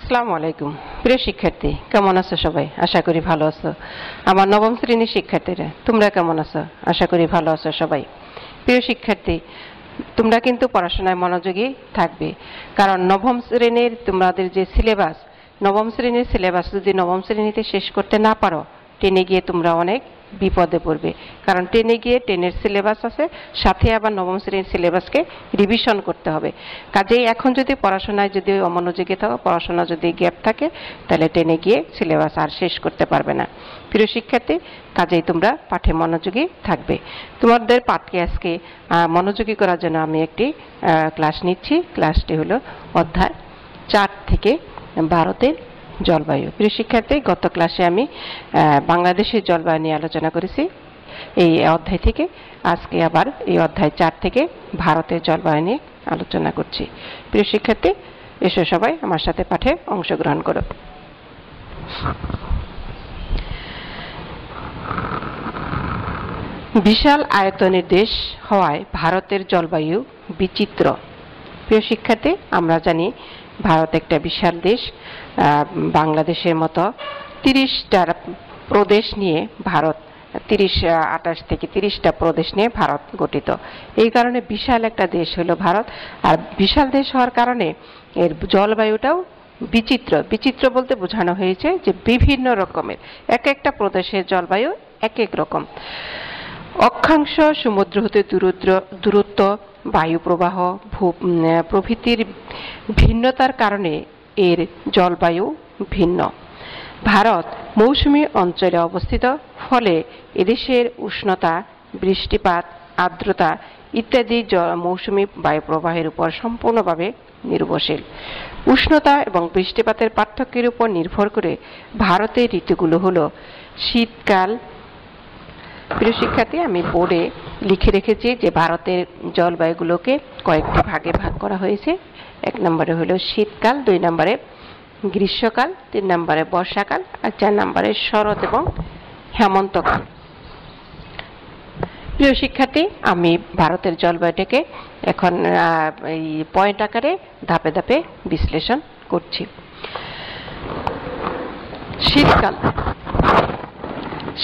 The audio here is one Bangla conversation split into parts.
আসসালামু আলাইকুম প্রিয় শিক্ষার্থী, কেমন আছো সবাই? আশা করি ভালো আছো। আমার নবম শ্রেণীর শিক্ষার্থীরা, তোমরা কেমন আছো? আশা করি ভালো আছো সবাই। প্রিয় শিক্ষার্থী, তোমরা কিন্তু পড়াশোনায় মনোযোগী থাকবে, কারণ নবম শ্রেণীর তোমাদের যে সিলেবাস, নবম শ্রেণীর সিলেবাস যদি নবম শ্রেণীতে শেষ করতে না পারো, টেনে গিয়ে তোমরা অনেক বিপদে পড়বে। কারণ টেনে গিয়ে টেনের সিলেবাস আছে, সাথে আবার নবম শ্রেণীর সিলেবাসকে রিভিশন করতে হবে। কাজেই এখন যদি পড়াশোনায় যদি অমনোযোগী থাকো, পড়াশোনা যদি গ্যাপ থাকে, তাহলে টেনে গিয়ে সিলেবাস আর শেষ করতে পারবে না। প্রিয় শিক্ষার্থী, কাজেই তোমরা পাঠে মনোযোগী থাকবে। তোমাদের পাঠকে আজকে মনোযোগী করার জন্য আমি একটি ক্লাস নিচ্ছি। ক্লাসটি হলো অধ্যায় 4 থেকে ভারতের জলবায়ু। প্রিয় শিক্ষার্থী, গত ক্লাসে আমি বাংলাদেশের জলবায়ু নিয়ে আলোচনা করেছি এই অধ্যায় থেকে। আজকে আবার এই অধ্যায় 4 থেকে ভারতের জলবায়ু নিয়ে আলোচনা করছি। প্রিয় শিক্ষার্থী, এসো সবাই আমার সাথে পাঠে অংশগ্রহণ করো। বিশাল আয়তনের দেশ হওয়ায় ভারতের জলবায়ু বিচিত্র। প্রিয় শিক্ষার্থী, আমরা জানি ভারত একটা বিশাল দেশ। বাংলাদেশের মতো 30টা প্রদেশ নিয়ে ভারত, 28 থেকে 30টা প্রদেশ নিয়ে ভারত গঠিত। এই কারণে বিশাল একটা দেশ হলো ভারত। আর বিশাল দেশ হওয়ার কারণে এর জলবায়ুটাও বিচিত্র। বিচিত্র বলতে বোঝানো হয়েছে যে বিভিন্ন রকমের, এক একটা প্রদেশের জলবায়ু এক এক রকম। অক্ষাংশ, সমুদ্র হতে দূরত্ব, বায়ু প্রবাহ প্রভৃতির ভিন্নতার কারণে এর জলবায়ু ভিন্ন। ভারত মৌসুমী অঞ্চলে অবস্থিত, ফলে এদেশের উষ্ণতা, বৃষ্টিপাত, আর্দ্রতা ইত্যাদি মৌসুমী বায়ু প্রবাহের উপর সম্পূর্ণভাবে নির্ভরশীল। উষ্ণতা এবং বৃষ্টিপাতের পার্থক্যের উপর নির্ভর করে ভারতের ঋতুগুলো হলো শীতকাল। প্রিয় শিক্ষার্থী, আমি বোর্ডে লিখে রেখেছি যে ভারতের জলবায়ুগুলোকে কয়েকটি ভাগে ভাগ করা হয়েছে। 1 নম্বরে হলো শীতকাল, 2 নম্বরে গ্রীষ্মকাল, 3 নম্বরে বর্ষাকাল, আর 4 নম্বরে শরৎ এবং হেমন্তকাল। প্রিয় শিক্ষার্থী, আমি ভারতের জলবায়ুটাকে এখন এই পয়েন্ট আকারে ধাপে ধাপে বিশ্লেষণ করছি। শীতকাল।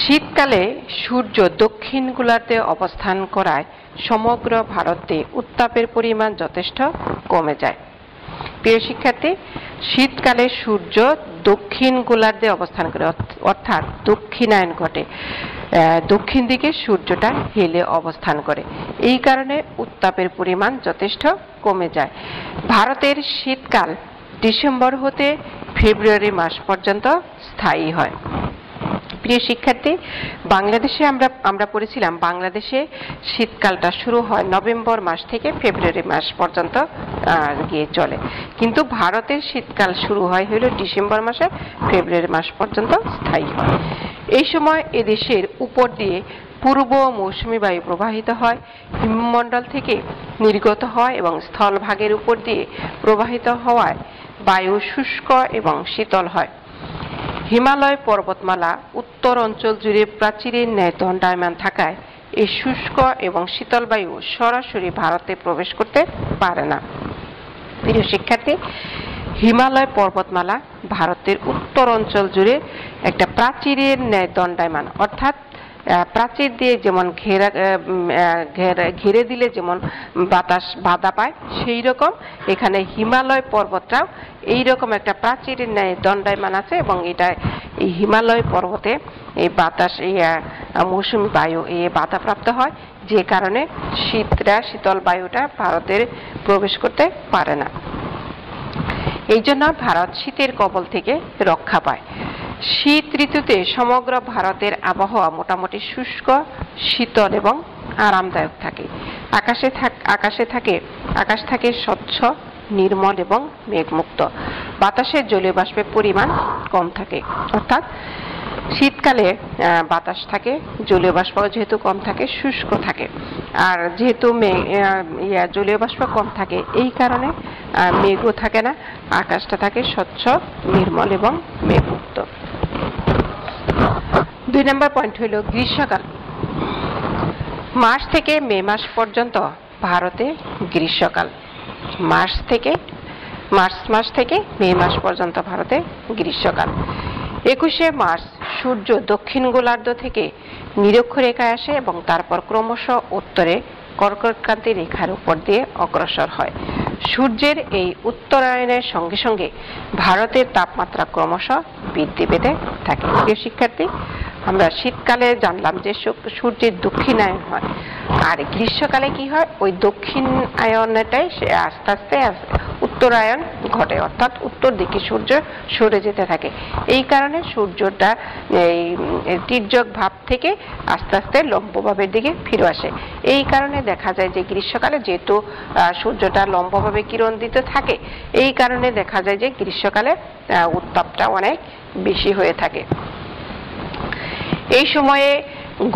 শীতকালে সূর্য দক্ষিণ গোলার্ধে অবস্থান করায় সমগ্র ভারতে উত্তাপের পরিমাণ যথেষ্ট কমে যায়। প্রিয় শিক্ষার্থী, শীতকালে সূর্য দক্ষিণ গোলার্ধে অবস্থান করে, অর্থাৎ দক্ষিণায়ন ঘটে। দক্ষিণ দিকে সূর্যটা হেলে অবস্থান করে। এই কারণে উত্তাপের পরিমাণ যথেষ্ট কমে যায়। ভারতের শীতকাল ডিসেম্বর হতে ফেব্রুয়ারি মাস পর্যন্ত স্থায়ী হয়। প্রিয় শিক্ষার্থী, বাংলাদেশে আমরা পড়েছিলাম, বাংলাদেশে শীতকালটা শুরু হয় নভেম্বর মাস থেকে ফেব্রুয়ারি মাস পর্যন্ত গিয়ে চলে, কিন্তু ভারতের শীতকাল শুরু হয় হলো ডিসেম্বর মাসে, ফেব্রুয়ারি মাস পর্যন্ত স্থায়ী হয়। এই সময় এদেশের উপর দিয়ে পূর্ব মৌসুমী বায়ু প্রবাহিত হয়, হিমমণ্ডল থেকে নির্গত হয় এবং স্থলভাগের উপর দিয়ে প্রবাহিত হওয়ায় বায়ু শুষ্ক এবং শীতল হয়। হিমালয় পর্বতমালা উত্তর অঞ্চল জুড়ে প্রাচীরের ন্যায় দণ্ডায়মান থাকায় এই শুষ্ক এবং শীতল বায়ু সরাসরি ভারতে প্রবেশ করতে পারে না। প্রিয় শিক্ষার্থী, হিমালয় পর্বতমালা ভারতের উত্তর অঞ্চল জুড়ে একটা প্রাচীরের ন্যায় দণ্ডায়মান, অর্থাৎ প্রাচীর দিয়ে যেমন ঘিরে দিলে যেমন বাতাস বাধা পায়, সেই রকম এখানে হিমালয় পর্বতটাও এইরকম একটা প্রাচীরের ন্যায় দণ্ডায়মান আছে, এবং এটা এই হিমালয় পর্বতে এই বাতাস, এই মৌসুমী বায়ু এই বাধাপ্রাপ্ত হয়, যে কারণে শীতল বায়ুটা ভারতের প্রবেশ করতে পারে না। এই জন্য ভারত শীতের কবল থেকে রক্ষা পায়। শীত ঋতুতে সমগ্র ভারতের আবহাওয়া মোটামুটি শুষ্ক, শীতল এবং আরামদায়ক থাকে। আকাশ থাকে স্বচ্ছ, নির্মল এবং মেঘমুক্ত। বাতাসের জলীয় বাষ্পের পরিমাণ কম থাকে, অর্থাৎ শীতকালে বাতাস থাকে, জলীয় বাষ্প যেহেতু কম থাকে, শুষ্ক থাকে। আর যেহেতু জলীয় বাষ্প কম থাকে, এই কারণে মেঘও থাকে না, আকাশটা থাকে স্বচ্ছ, নির্মল এবং মেঘমুক্ত। 2 নম্বর পয়েন্ট হলো গ্রীষ্মকাল। মার্চ থেকে মে মাস পর্যন্ত ভারতে গ্রীষ্মকাল। মার্চ থেকে মার্চ মাস থেকে মে মাস পর্যন্ত ভারতে গ্রীষ্মকাল। 21শে মার্চ সূর্য দক্ষিণ গোলার্ধ থেকে নিরক্ষরেখায় আসে এবং তারপর ক্রমশ উত্তরে কর্কটক্রান্তি রেখার উপর দিয়ে অগ্রসর হয়। সূর্যের এই উত্তরায়ণের সঙ্গে সঙ্গে ভারতের তাপমাত্রা ক্রমশ বৃদ্ধি পেতে থাকে। প্রিয় শিক্ষার্থী, আমরা শীতকালে জানলাম যে সূর্যের দক্ষিণায়ন হয়, আর গ্রীষ্মকালে কি হয়, ওই দক্ষিণায়নটাই আস্তে আস্তে উত্তরায়ণ ঘটে, অর্থাৎ উত্তর দিকে সূর্য সরে যেতে থাকে। এই কারণে সূর্যটা এই তির্যক ভাব থেকে আস্তে আস্তে লম্বভাবের দিকে ফিরে আসে। এই কারণে দেখা যায় যে গ্রীষ্মকালে যেহেতু সূর্যটা লম্বভাবে কিরণ দিতে থাকে, এই কারণে দেখা যায় যে গ্রীষ্মকালে উত্তাপটা অনেক বেশি হয়ে থাকে। এই সময়ে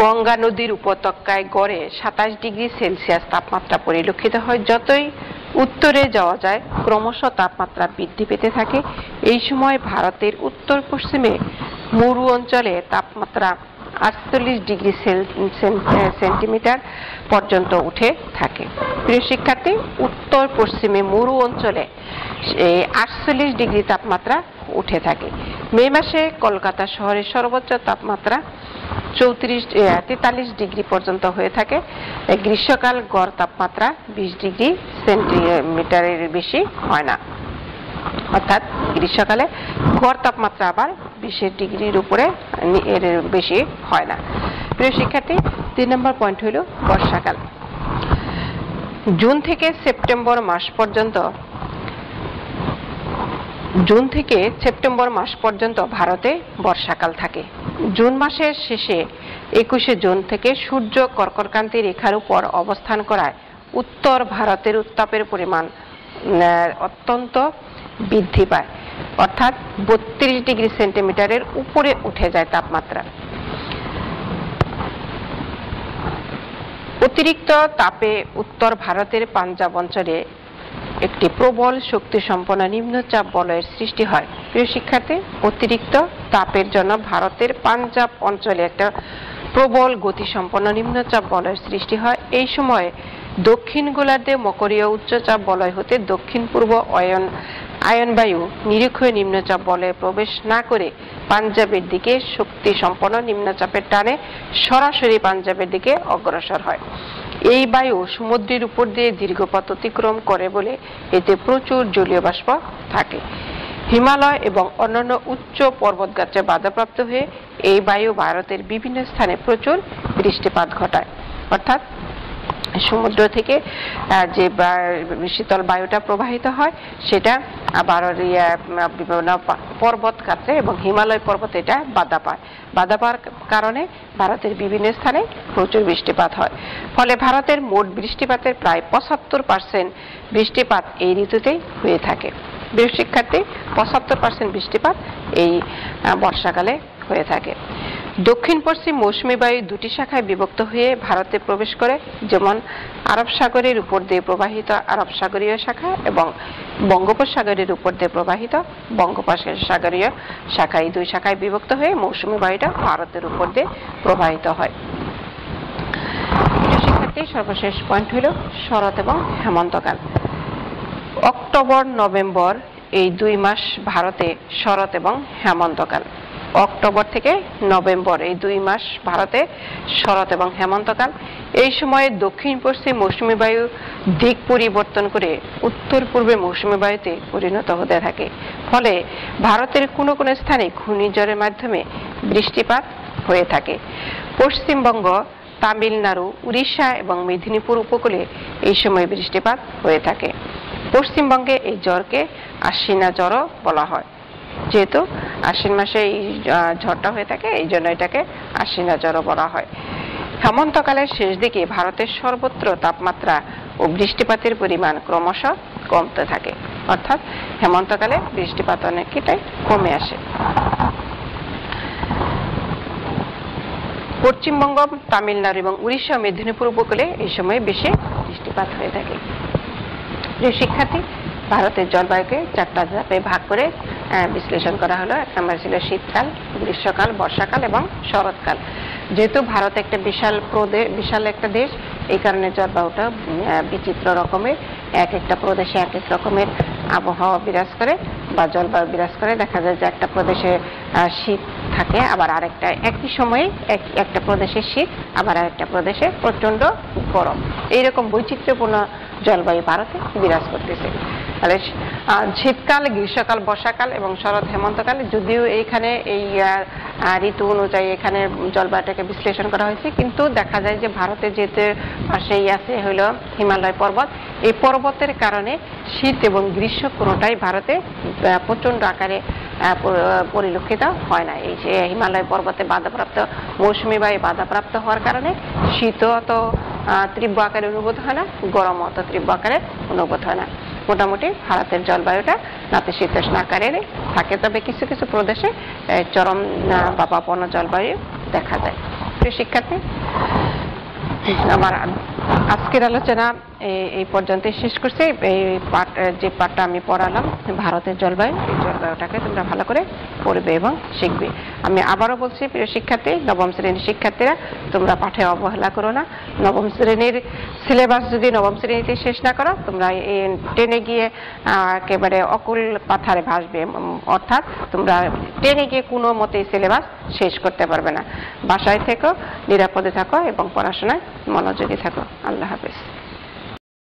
গঙ্গা নদীর উপত্যকায় গড়ে 27 ডিগ্রি সেলসিয়াস তাপমাত্রা পরিলক্ষিত হয়। যতই উত্তরে যাওয়া যায় ক্রমশ তাপমাত্রা বৃদ্ধি পেতে থাকে। এই সময় ভারতের উত্তর পশ্চিমে মরু অঞ্চলে তাপমাত্রা 48 ডিগ্রি সেন্টিমিটার পর্যন্ত উঠে থাকে। প্রিয় শিক্ষার্থী, উত্তর পশ্চিমে মরু অঞ্চলে 48 ডিগ্রি তাপমাত্রা উঠে থাকে। মে মাসে কলকাতা শহরের সর্বোচ্চ তাপমাত্রা 43 ডিগ্রি পর্যন্ত হয়ে থাকে। গ্রীষ্মকাল গড় তাপমাত্রা 20 ডিগ্রি সেন্টিমিটারের বেশি হয় না, অর্থাৎ গ্রীষ্মকালে গড় তাপমাত্রা আবার 20 ডিগ্রির উপরে এর বেশি হয় না। প্রিয় শিক্ষার্থী, 3 নম্বর পয়েন্ট হলো বর্ষাকাল। জুন থেকে সেপ্টেম্বর মাস পর্যন্ত ভারতে বর্ষাকাল থাকে। জুন মাসের শেষে 21শে জুন থেকে সূর্য কর্কটক্রান্তি রেখার উপর অবস্থান করায় উত্তর ভারতের উত্তাপের পরিমাণ অত্যন্ত বৃদ্ধি পায়, অর্থাৎ 32 ডিগ্রি সেন্টিমিটারের উপরে উঠে যায় তাপমাত্রা। অতিরিক্ত তাপে উত্তর ভারতের পাঞ্জাব অঞ্চলে একটি প্রবল শক্তি সম্পন্ন নিম্নচাপ বলয়ের সৃষ্টি হয়। প্রিয় শিক্ষার্থী, অতিরিক্ত তাপের জন্য ভারতের পাঞ্জাব অঞ্চলে একটা প্রবল গতিসম্পন্ন নিম্নচাপ বলয়ের সৃষ্টি হয়। এই সময় দক্ষিণ গোলার্ধে মকরীয় উচ্চচাপ বলয় হতে দক্ষিণ পূর্ব আয়নবায়ু নিরক্ষীয় নিম্নচাপ বলয়ে প্রবেশ না করে পাঞ্জাবের দিকে শক্তি সম্পন্ন নিম্নচাপের টানে সরাসরি পাঞ্জাবের দিকে অগ্রসর হয়। এই বায়ু সমুদ্রের উপর দিয়ে দীর্ঘপথ অতিক্রম করে বলে এতে প্রচুর জলীয় বাষ্প থাকে। হিমালয় এবং অন্যান্য উচ্চ পর্বতগাত্রে বাধাপ্রাপ্ত হয়ে এই বায়ু ভারতের বিভিন্ন স্থানে প্রচুর বৃষ্টিপাত ঘটায়, অর্থাৎ সমুদ্র থেকে যে শীতল বায়ুটা প্রবাহিত হয় সেটা আবার বিভিন্ন পর্বত গাত্রে এবং হিমালয় পর্বতে এটা বাধা পাওয়ার কারণে ভারতের বিভিন্ন স্থানে প্রচুর বৃষ্টিপাত হয়। ফলে ভারতের মোট বৃষ্টিপাতের প্রায় 75% বৃষ্টিপাত এই ঋতুতেই হয়ে থাকে। প্রিয় শিক্ষার্থী, 75% বৃষ্টিপাত এই বর্ষাকালে হয়ে থাকে। দক্ষিণ পশ্চিম মৌসুমী বায়ু দুটি শাখায় বিভক্ত হয়ে ভারতে প্রবেশ করে, যেমন আরব সাগরের উপর দিয়ে প্রবাহিত আরব সাগরীয় শাখা এবং বঙ্গোপসাগরের উপর দিয়ে প্রবাহিত বঙ্গোপসাগরীয় শাখা। এই দুই শাখায় বিভক্ত হয়ে মৌসুমী বায়ুটা ভারতের উপর দিয়ে প্রবাহিত হয়। শিক্ষার্থী, সর্বশেষ পয়েন্ট হলো শরৎ এবং হেমন্তকাল। অক্টোবর নভেম্বর এই 2 মাস ভারতে শরৎ এবং হেমন্তকাল। অক্টোবর থেকে নভেম্বর এই 2 মাস ভারতে শরৎ এবং হেমন্তকাল। এই সময়ে দক্ষিণ পশ্চিম মৌসুমী বায়ু দিক পরিবর্তন করে উত্তর পূর্বে মৌসুমী বায়ুতে পরিণত হতে থাকে। ফলে ভারতের কোনো কোনো স্থানে ঘূর্ণিঝড়ের মাধ্যমে বৃষ্টিপাত হয়ে থাকে। পশ্চিমবঙ্গ, তামিলনাড়ু, উড়িষ্যা এবং মেদিনীপুর উপকূলে এই সময় বৃষ্টিপাত হয়ে থাকে। পশ্চিমবঙ্গে এই ঝড়কে আশ্বিনা ঝড়ও বলা হয়। যেহেতু আশ্বিন মাসে এই ঝড়টা হয়ে থাকে, এই জন্য এটাকে আশ্বিনা ঝড়ও বলা হয়। হেমন্তকালের শেষ দিকে ভারতের সর্বত্র তাপমাত্রা ও বৃষ্টিপাতের পরিমাণ ক্রমশ কমতে থাকে, অর্থাৎ হেমন্তকালে বৃষ্টিপাত অনেকটাই কমে আসে। পশ্চিমবঙ্গ, তামিলনাড়ু এবং উড়িষ্যা, মেদিনীপুর উপকূলে এই সময় বেশি বৃষ্টিপাত হয়ে থাকে। প্রিয় শিক্ষার্থী, ভারতের জলবায়ুকে 4টা ধাপে ভাগ করে বিশ্লেষণ করা হলো। 1 নম্বর ছিল শীতকাল, গ্রীষ্মকাল, বর্ষাকাল এবং শরৎকাল। যেহেতু ভারত একটা বিশাল একটা দেশ, এই কারণে জলবায়ুটা বিচিত্র রকমের, এক একটা প্রদেশে এক এক রকমের আবহাওয়া বিরাজ করে বা জলবায়ু বিরাজ করে। দেখা যায় যে একটা প্রদেশে শীত থাকে, আবার আরেকটা একই সময়ে একটা প্রদেশে শীত, আবার আরেকটা প্রদেশে প্রচন্ড গরম। এইরকম বৈচিত্র্যপূর্ণ জলবায়ু ভারতে বিরাজ করতেছে। তাহলে শীতকাল, গ্রীষ্মকাল, বর্ষাকাল এবং শরৎ হেমন্তকালে যদিও এইখানে এই ঋতু অনুযায়ী এখানে জলবায়ুটাকে বিশ্লেষণ করা হয়েছে, কিন্তু দেখা যায় যে ভারতে যেতে পাশেই আছে হইল হিমালয় পর্বত। এই পর্বতের কারণে শীত এবং গ্রীষ্ম কোনোটাই ভারতে প্রচন্ড আকারে পরিলক্ষিত হয় না। এই যে হিমালয় পর্বতে বাধাপ্রাপ্ত মৌসুমী বায়ু বাধাপ্রাপ্ত হওয়ার কারণে শীতও অত তীব্র আকারে অনুভূত হয় না, গরম অত তীব্র আকারে অনুভূত হয় না। মোটামুটি ভারতের জলবায়ুটা নাতিশীতোষ্ণ আকারে থাকে, তবে কিছু কিছু প্রদেশে চরম বা পাপন জলবায়ু দেখা যায়। প্রিয় শিক্ষার্থী, আমার আজকের আলোচনা এই পর্যন্ত শেষ করছি। এই যে পাঠটা আমি পড়ালাম ভারতের জলবায়ু, এই জলবায়ুটাকে তোমরা ভালো করে পড়বে এবং শিখবে। আমি আবারও বলছি প্রিয় শিক্ষার্থী, নবম শ্রেণীর শিক্ষার্থীরা তোমরা পাঠে অবহেলা করো না। নবম শ্রেণীর সিলেবাস যদি নবম শ্রেণীতে শেষ না করো, তোমরা টেনে গিয়ে একেবারে অকুল পাথারে ভাসবে, অর্থাৎ তোমরা টেনে গিয়ে কোনো মতেই সিলেবাস শেষ করতে পারবে না। বাসায় থেকো, নিরাপদে থাকো এবং পড়াশোনায় মনোযোগী থাকো। আল্লাহ হাফেজ।